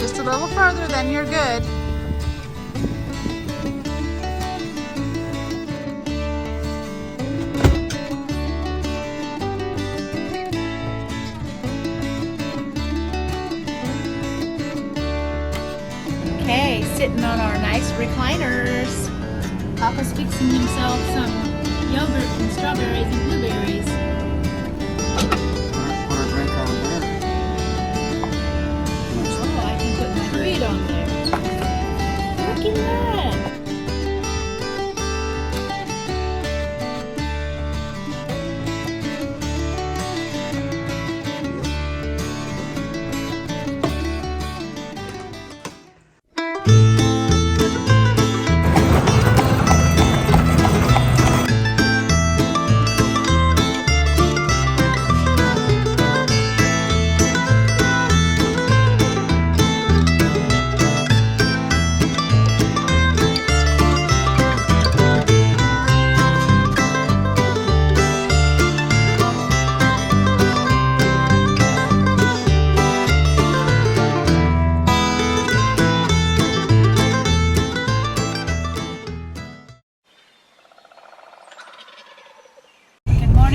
Just a little further, then you're good. Okay, sitting on our nice recliners. Papa's fixing himself some yogurt and strawberries and blueberries. Put a drink on there. Oh, I can put my food on there. Look at that.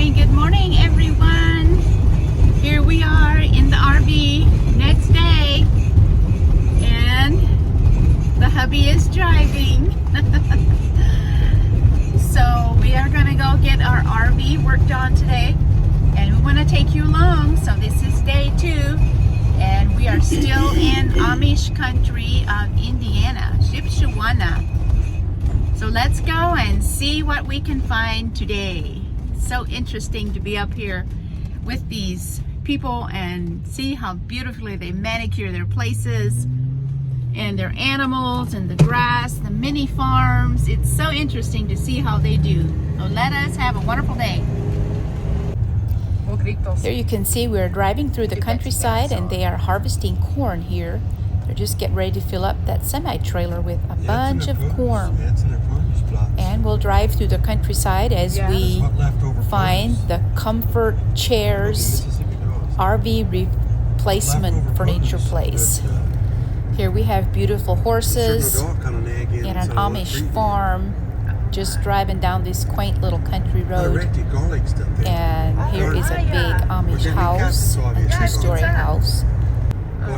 Good morning, everyone. Here we are in the RV, next day, and the hubby is driving. So we are gonna go get our RV worked on today, and we want to take you along. So this is day 2, and we are still in Amish country of Indiana, Shipshewana. So let's go and see what we can find today. So interesting to be up here with these people and see how beautifully they manicure their places and their animals and the grass, the mini farms. It's so interesting to see how they do. So let us have a wonderful day. There you can see we're driving through the countryside and they are harvesting corn here. They're just getting ready to fill up that semi-trailer with a bunch of corn. And we'll drive through the countryside as we find the comfort chairs RV replacement furniture place. Here we have beautiful horses in an Amish farm, just driving down this quaint little country road. And here is a big Amish house, a 2-story house,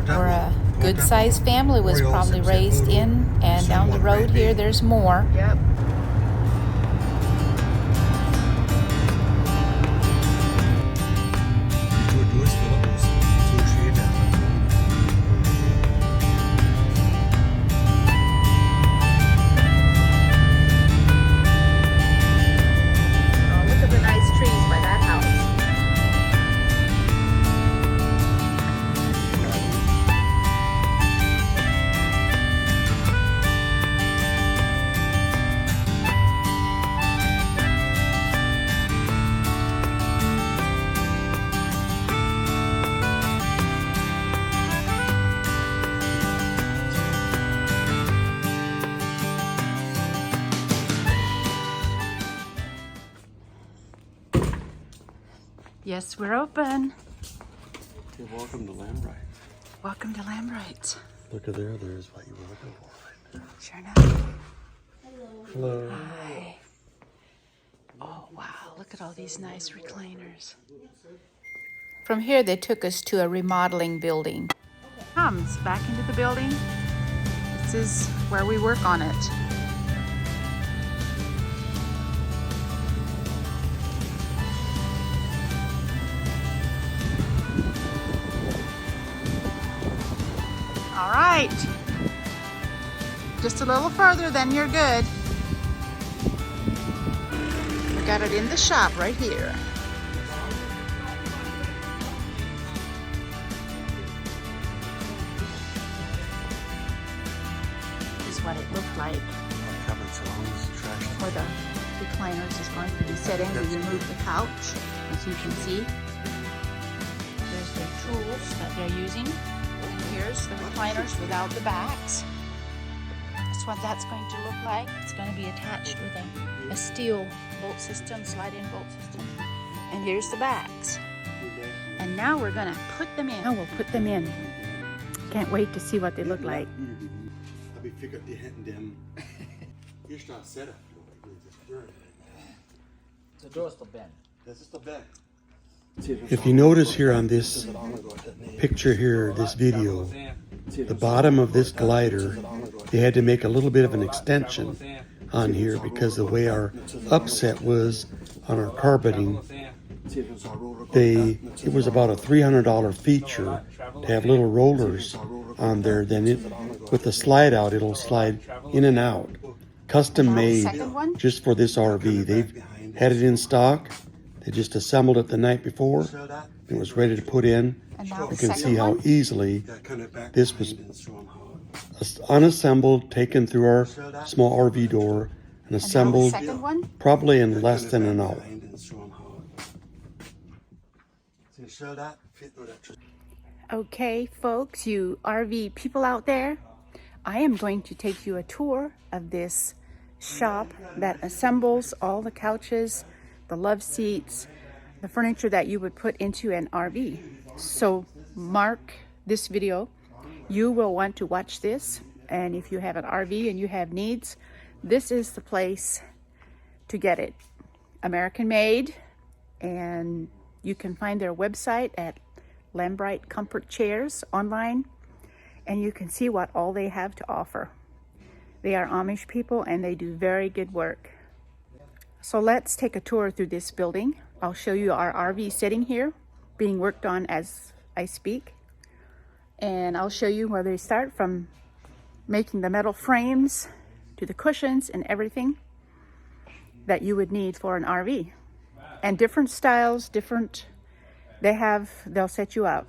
where a good-sized family was probably raised in. And down the road here, there's more. Yep. Yes, we're open. Okay, welcome to Lambright. Welcome to Lambright. Look at there, there's what you were looking for right there. Sure enough. Hello. Hi. Oh, wow. Look at all these nice recliners. From here, they took us to a remodeling building. Comes back into the building. This is where we work on it. All right, just a little further, then you're good. We got it in the shop right here. This is what it looked like. Where the recliners is going to be set in. We remove the couch, as you can see. There's the tools that they're using. Here's the recliners without the backs. That's what that's going to look like. It's going to be attached with a steel bolt system, slide-in bolt system. And here's the backs. And now we're going to put them in. Now we'll put them in. Can't wait to see what they look like. The door's still bent. If you notice here on this picture here, this video, the bottom of this glider, they had to make a little bit of an extension on here because the way our upset was on our carpeting, it was about a $300 feature to have little rollers on there. Then with the slide out, it'll slide in and out. Custom made just for this RV. They've had it in stock. They just assembled it the night before. It was ready to put in. You can see how easily this was unassembled, taken through our small RV door, and assembled probably in less than an hour. Okay, folks, you RV people out there, I am going to take you a tour of this shop that assembles all the couches, the love seats, the furniture that you would put into an RV. So mark this video. You will want to watch this, and if you have an RV and you have needs, this is the place to get it. American made, and you can find their website at Lambright Comfort Chairs online, and you can see what all they have to offer. They are Amish people and they do very good work. So let's take a tour through this building. I'll show you our RV sitting here, being worked on as I speak. And I'll show you where they start from making the metal frames to the cushions and everything that you would need for an RV. And different styles, they'll set you up.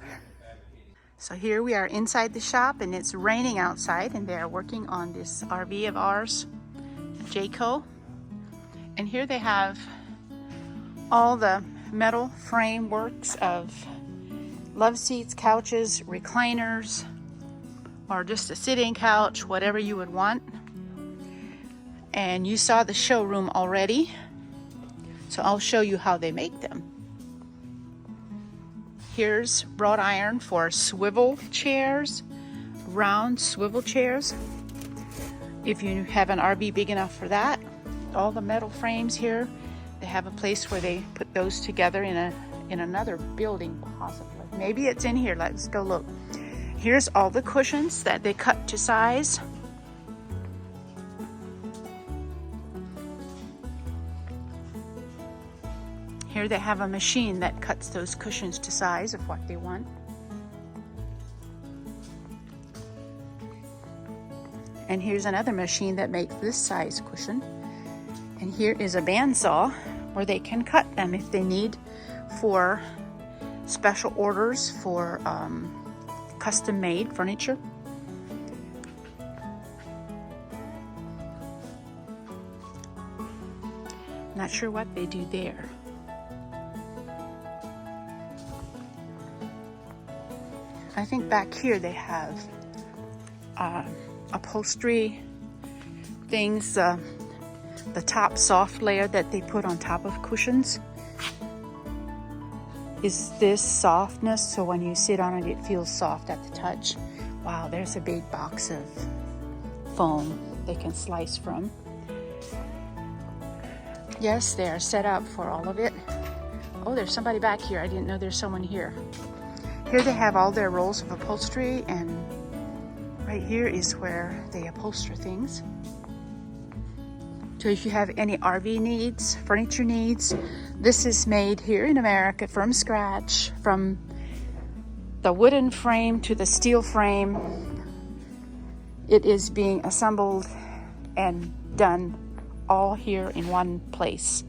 So here we are inside the shop, and it's raining outside, and they are working on this RV of ours, Jayco. And here they have all the metal frameworks of love seats, couches, recliners, or just a sitting couch, whatever you would want. And you saw the showroom already, so I'll show you how they make them. Here's wrought iron for swivel chairs, round swivel chairs. If you have an RV big enough for that, all the metal frames here, they have a place where they put those together in another building possibly. Maybe it's in here. Let's go look. Here's all the cushions that they cut to size. Here they have a machine that cuts those cushions to size of what they want. And here's another machine that makes this size cushion. And here is a bandsaw where they can cut them if they need for special orders for custom made furniture. Not sure what they do there. I think back here they have upholstery things, the top soft layer that they put on top of cushions is this softness, so when you sit on it, it feels soft at the touch. Wow, there's a big box of foam they can slice from. Yes, they are set up for all of it. Oh, there's somebody back here. I didn't know there's someone here. Here they have all their rolls of upholstery, and right here is where they upholster things. So if you have any RV needs, furniture needs, this is made here in America from scratch, from the wooden frame to the steel frame. It is being assembled and done all here in one place.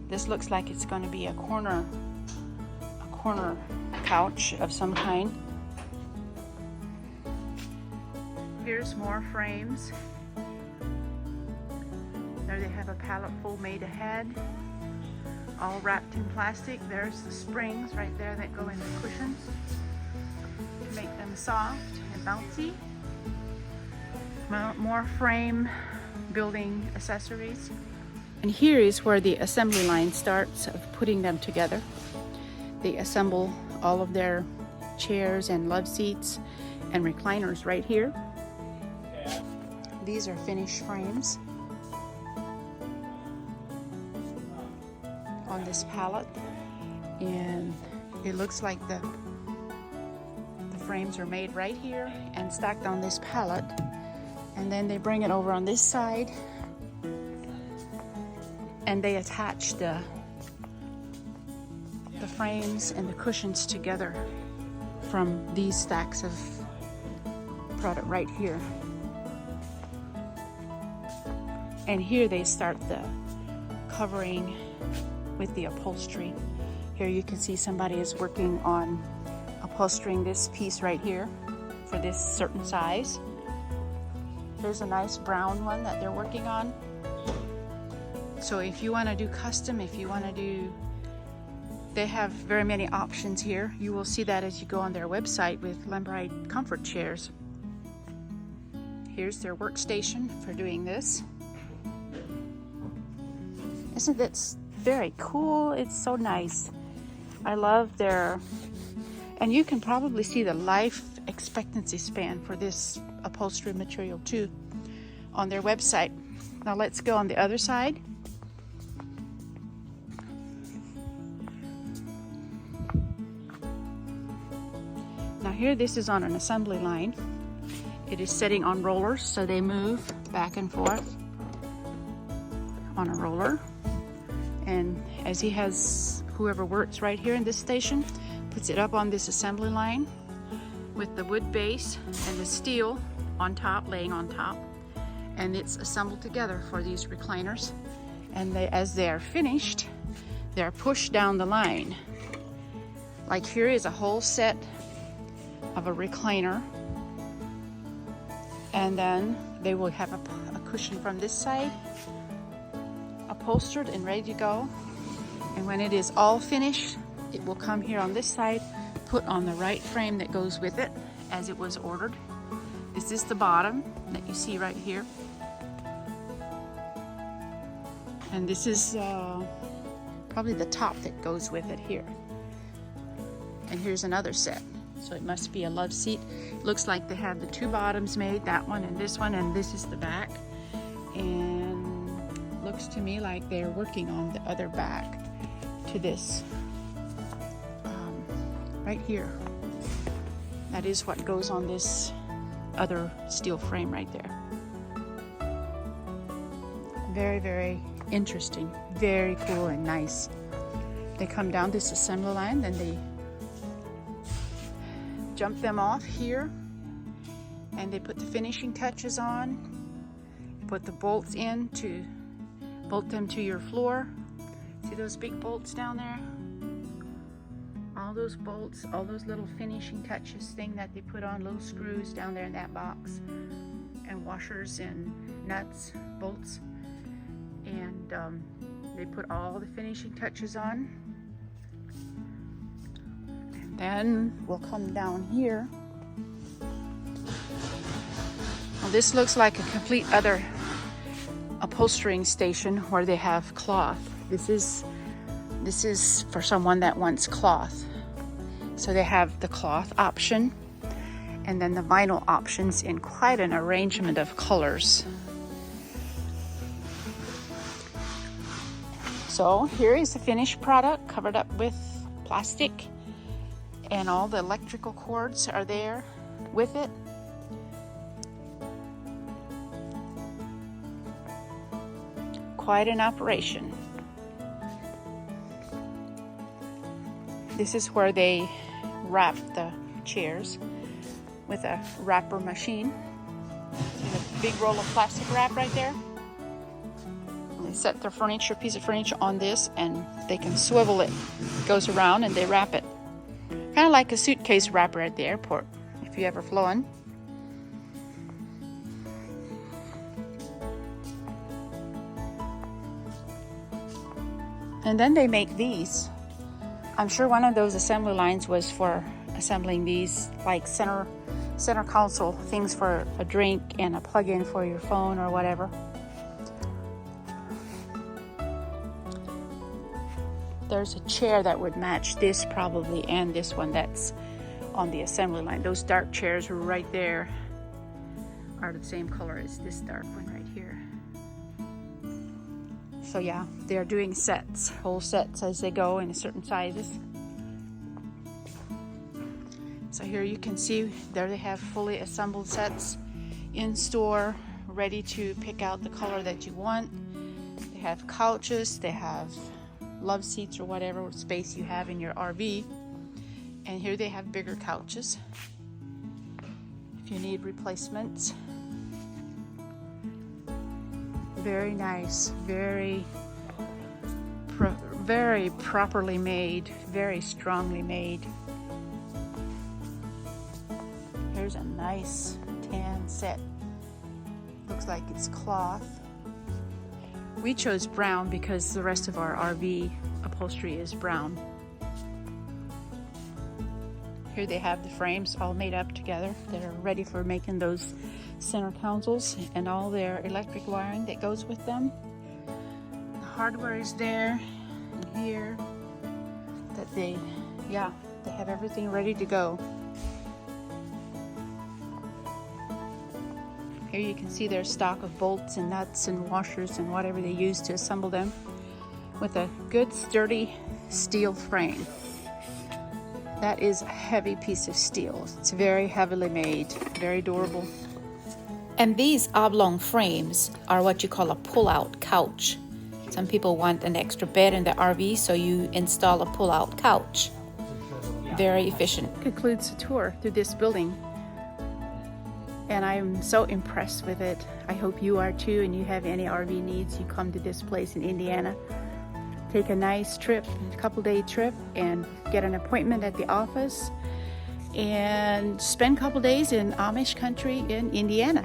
This looks like it's going to be a corner couch of some kind. Here's more frames. There they have a pallet full made ahead, all wrapped in plastic. There's the springs right there that go in the cushions to make them soft and bouncy. More frame building accessories. And here is where the assembly line starts of putting them together. They assemble all of their chairs and love seats and recliners right here. These are finished frames on this pallet, and it looks like the frames are made right here and stacked on this pallet, and then they bring it over on this side and they attach the frames and the cushions together from these stacks of product right here. And here they start the covering with the upholstery. Here you can see somebody is working on upholstering this piece right here for this certain size. Here's a nice brown one that they're working on. So if you want to do custom, if you want to do, they have very many options here. You will see that as you go on their website with Lembrite comfort chairs. Here's their workstation for doing this. Isn't it very cool? It's so nice. I love their, and you can probably see the life expectancy span for this upholstery material too on their website. Now let's go on the other side. Now here, this is on an assembly line. It is sitting on rollers, so they move back and forth on a roller. And as he has, whoever works right here in this station, puts it up on this assembly line with the wood base and the steel on top, laying on top. And it's assembled together for these recliners. And they, as they are finished, they're pushed down the line. Like here is a whole set of a recliner, and then they will have a cushion from this side, upholstered and ready to go. And when it is all finished, it will come here on this side, put on the right frame that goes with it as it was ordered. This is the bottom that you see right here, and this is probably the top that goes with it here. And here's another set. So it must be a love seat. Looks like they have the two bottoms made, that one and this is the back. And looks to me like they're working on the other back to this right here. That is what goes on this other steel frame right there. Very, very interesting, very cool and nice. They come down this assembly line, then they jump them off here, and they put the finishing touches on, put the bolts in to bolt them to your floor. See those big bolts down there? All those bolts, all those little finishing touches thing that they put on, little screws down there in that box, and washers and nuts, bolts, and they put all the finishing touches on. Then we'll come down here. Well, this looks like a complete other upholstering station where they have cloth. This is for someone that wants cloth. So they have the cloth option and then the vinyl options in quite an arrangement of colors. So here is the finished product covered up with plastic, and all the electrical cords are there with it. Quite an operation. This is where they wrap the chairs with a wrapper machine. See the big roll of plastic wrap right there? And they set their furniture, piece of furniture on this, and they can swivel it. It goes around and they wrap it. Kind of like a suitcase wrapper at the airport, if you ever flown. And then they make these. I'm sure one of those assembly lines was for assembling these, like center console things for a drink and a plug-in for your phone or whatever. there's a chair that would match this probably, and this one that's on the assembly line. Those dark chairs right there are the same color as this dark one right here. So yeah, they're doing sets, whole sets as they go in certain sizes. So here you can see there they have fully assembled sets in store, ready to pick out the color that you want. They have couches, they have love seats or whatever space you have in your RV. And here they have bigger couches if you need replacements. Very nice, very properly made, very strongly made. Here's a nice tan set. Looks like it's cloth. We chose brown because the rest of our RV upholstery is brown. Here they have the frames all made up together. They're ready for making those center consoles and all their electric wiring that goes with them. The hardware is there and here. That they have everything ready to go. Here you can see their stock of bolts and nuts and washers and whatever they use to assemble them with a good sturdy steel frame. That is a heavy piece of steel. It's very heavily made, very durable. And these oblong frames are what you call a pull-out couch. Some people want an extra bed in the RV, so you install a pull-out couch. Very efficient. Concludes the tour through this building. And I'm so impressed with it. I hope you are too, and you have any RV needs, you come to this place in Indiana. Take a nice trip, a couple-day trip, and get an appointment at the office and spend a couple days in Amish country in Indiana.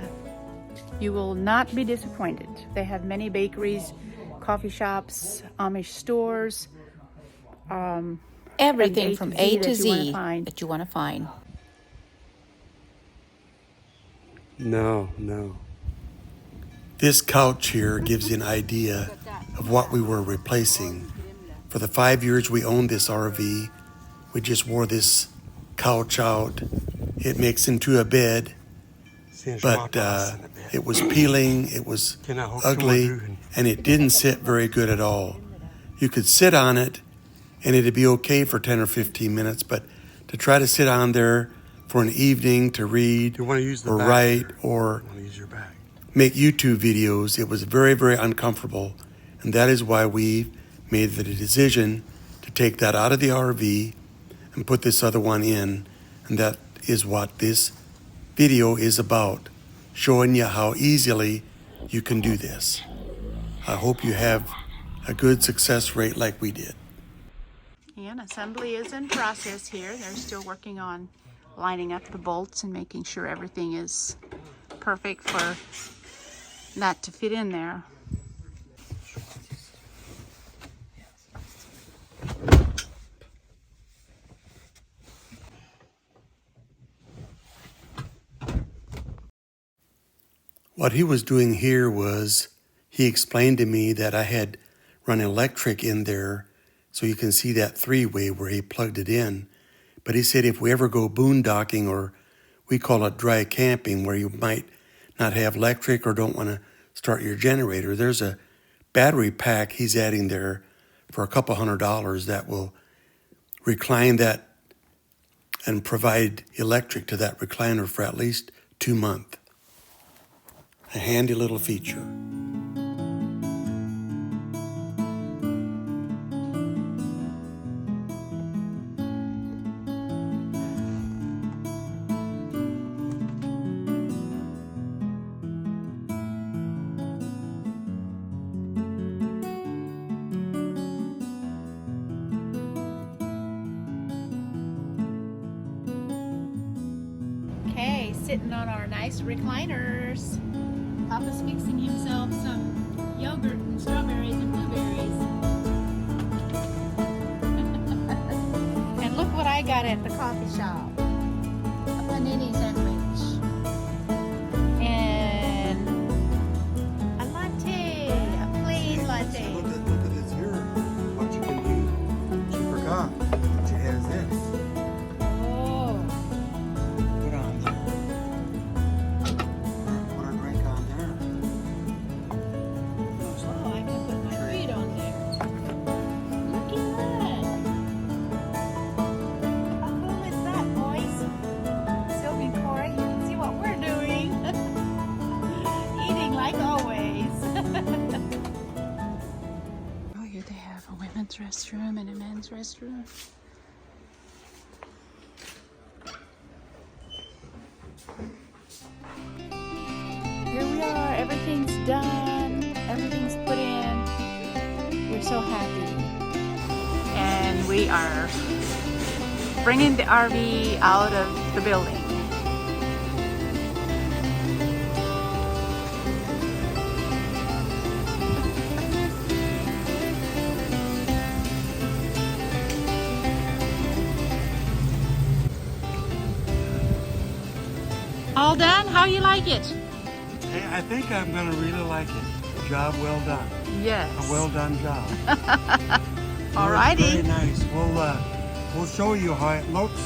You will not be disappointed. They have many bakeries, coffee shops, Amish stores. Everything from A to Z that you want to find. No. This couch here gives you an idea of what we were replacing. For the 5 years we owned this RV, we just wore this couch out. It makes into a bed, but it was peeling, it was ugly, and it didn't sit very good at all. You could sit on it, and it'd be okay for 10 or 15 minutes, but to try to sit on there for an evening to read or write or make YouTube videos, it was very, very uncomfortable. And that is why we made the decision to take that out of the RV and put this other one in. And that is what this video is about, showing you how easily you can do this. I hope you have a good success rate like we did. And assembly is in process here. They're still working on lining up the bolts and making sure everything is perfect for that to fit in there. What he was doing here was he explained to me that I had run electric in there, so you can see that three-way where he plugged it in. But he said if we ever go boondocking, or we call it dry camping, where you might not have electric or don't want to start your generator, there's a battery pack he's adding there for $200 that will recline that and provide electric to that recliner for at least 2 months. A handy little feature. Okay, sitting on our nice recliners. Papa's fixing himself some yogurt and strawberries and blueberries. And look what I got at the coffee shop. A panini sandwich. And a latte, a plain latte. Look at this here, what you can do. What has this? Oh. Put on there. Put a drink on there. Oh, I can put my feet on there. Look at that. How cool is that, boys? Sylvie and Corey, you can see what we're doing. Eating like always. Oh, here they have a women's restroom and a men's restroom. Here we are. Everything's done. Everything's put in. We're so happy. And we are bringing the RV out of the building. All done? How you like it? Hey, I think I'm gonna really like it. Job well done. Yes. A well done job. Alrighty. Very nice. We'll show you how it looks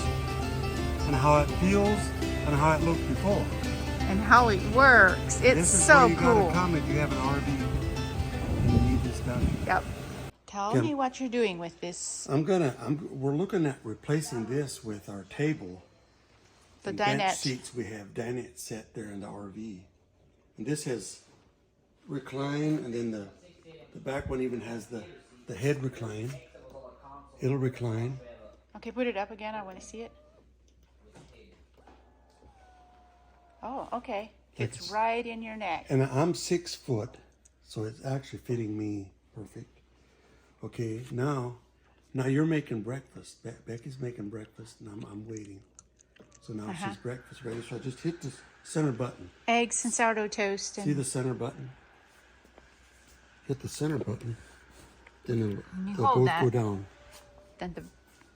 and how it feels and how it looked before. And how it works. It's This is so where you cool. gotta come if you have an RV and you need this done. Yep. Tell Yeah. me what you're doing with this. We're looking at replacing this with our table. The and bench dinette. seats we have dinette set there in the RV. And this has recline, and then the back one even has the head recline. It'll recline. Okay, put it up again. I want to see it. Oh, okay. It's It's- right in your neck. And I'm 6 foot, so it's actually fitting me perfect. Okay, now you're making breakfast. Becky's making breakfast, and I'm waiting. So now she's breakfast ready. So I just hit this center button. Eggs and sourdough toast. See And the center button? Hit the center button. Then you they'll hold both that. go down. then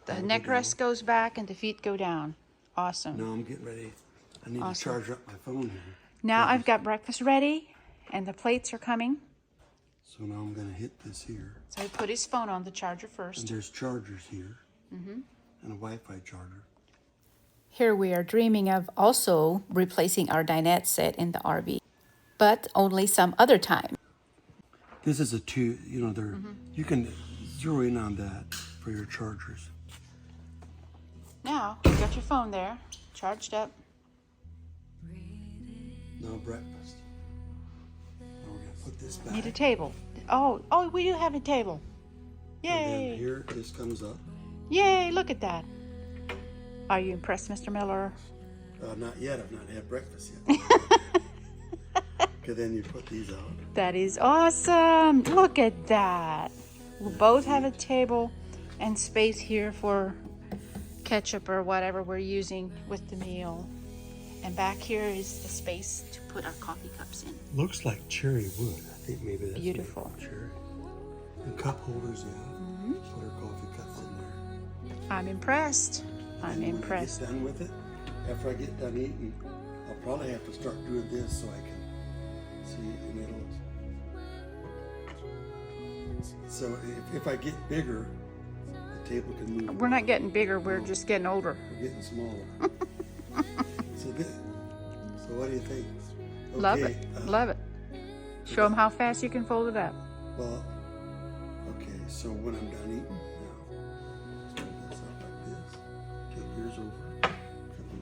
the neck rest goes back and the feet go down. Awesome. Now I'm getting ready. I need Awesome. to charge up my phone here. Now I've got breakfast ready and the plates are coming. So now I'm going to hit this here. So he put his phone on the charger And first. there's chargers here. And a Wi-Fi charger. Here we are dreaming of also replacing our dinette set in the RV, but only some other time. This is a two, you can zero in on that for your chargers. Now, you got your phone there, charged up. Now breakfast. Now we're going to put this back. Need a table. Oh, we do have a table. And then Yay! here, this comes up. Yay, look at that. Are you impressed, Mr. Miller? Not yet. I've not had breakfast yet. Okay, then you put these out. That is awesome. Look at that. We'll both have a table and space here for ketchup or whatever we're using with the meal. And back here is the space to put our coffee cups in. Looks like cherry wood. I think maybe that's Beautiful. made from cherry. And cup holders, yeah. Put our coffee cups in there. I'm impressed. I'm And when impressed. I get done with it, after I get done eating, I'll probably have to start doing this so I can see, and it'll. So if I get bigger, the table can move. We're not getting bigger, we're just getting older. We're getting smaller. So what do you think? Love Okay, it. Love it. Show them how fast you can fold it up. Well, okay, so when I'm done eating, now, let's move this up like this. Take yours over. Come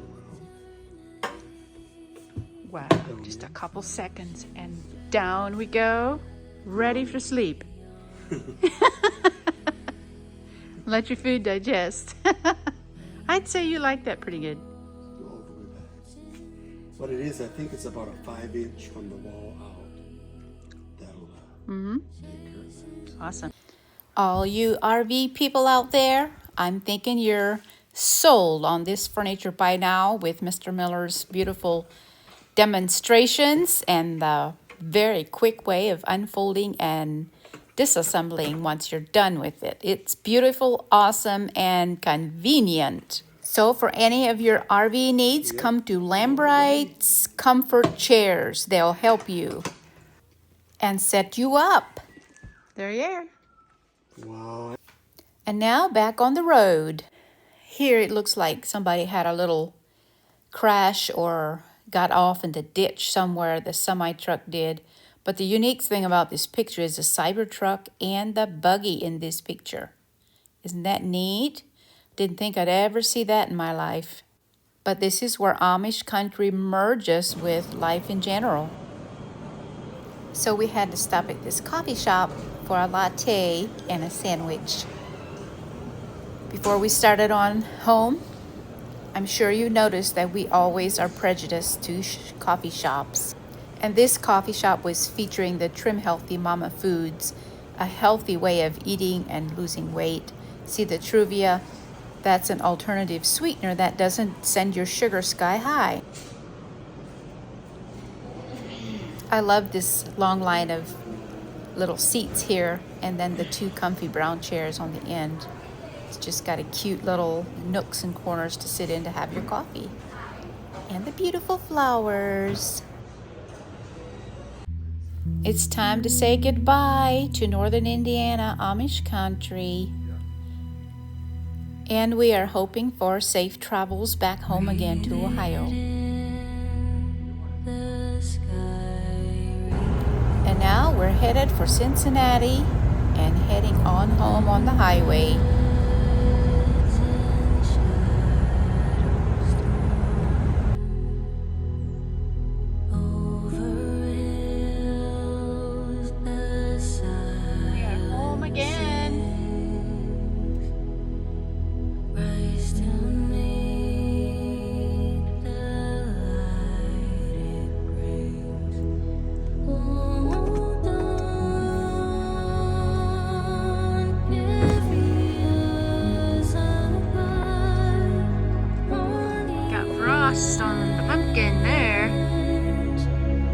Wow. Just a couple seconds and down we go. Ready for sleep. Let your food digest. I'd say you like that pretty good. go all the way back. What it is, I think it's about a 5-inch from the wall out. That'll take care of that. Awesome. All you RV people out there, I'm thinking you're sold on this furniture by now with Mr. Miller's beautiful demonstrations and the very quick way of unfolding and disassembling once you're done with it. It's beautiful, awesome, and convenient. So for any of your RV needs, come to Lambright's Comfort Chairs. They'll help you and set you up. There you are. Wow. And now back on the road. Here it looks like somebody had a little crash or got off in the ditch somewhere, the semi-truck did. But the unique thing about this picture is the Cybertruck and the buggy in this picture. Isn't that neat? Didn't think I'd ever see that in my life. But this is where Amish country merges with life in general. So we had to stop at this coffee shop for a latte and a sandwich. Before we started on home, I'm sure you noticed that we always are prejudiced to coffee shops. And this coffee shop was featuring the Trim Healthy Mama Foods, a healthy way of eating and losing weight. See the Truvia? That's an alternative sweetener that doesn't send your sugar sky high. I love this long line of little seats here and then the 2 comfy brown chairs on the end. It's just got a cute little nooks and corners to sit in to have your coffee. And the beautiful flowers. It's time to say goodbye to Northern Indiana, Amish country. And we are hoping for safe travels back home again to Ohio. And now we're headed for Cincinnati and heading on home on the highway. We are home again. Frost on the pumpkin there.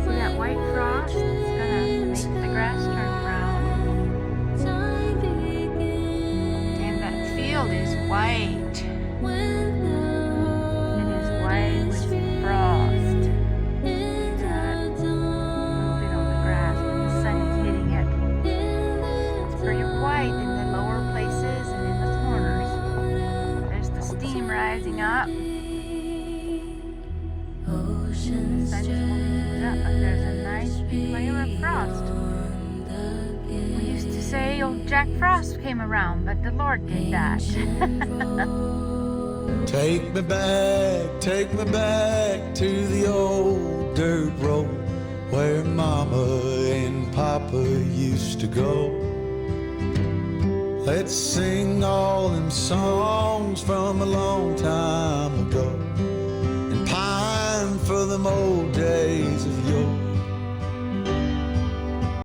See that white frost? It's gonna make the grass turn brown. And that field is white. It is white with frost. That little bit on the grass when the sun is hitting it. It's pretty white in the lower places and in the corners. There's the steam rising up. The sun just moves up, but there's a nice layer of frost. We used to say, oh, Jack Frost came around, but the Lord did that. Take me back to the old dirt road where Mama and Papa used to go. Let's sing all them songs from a long time ago.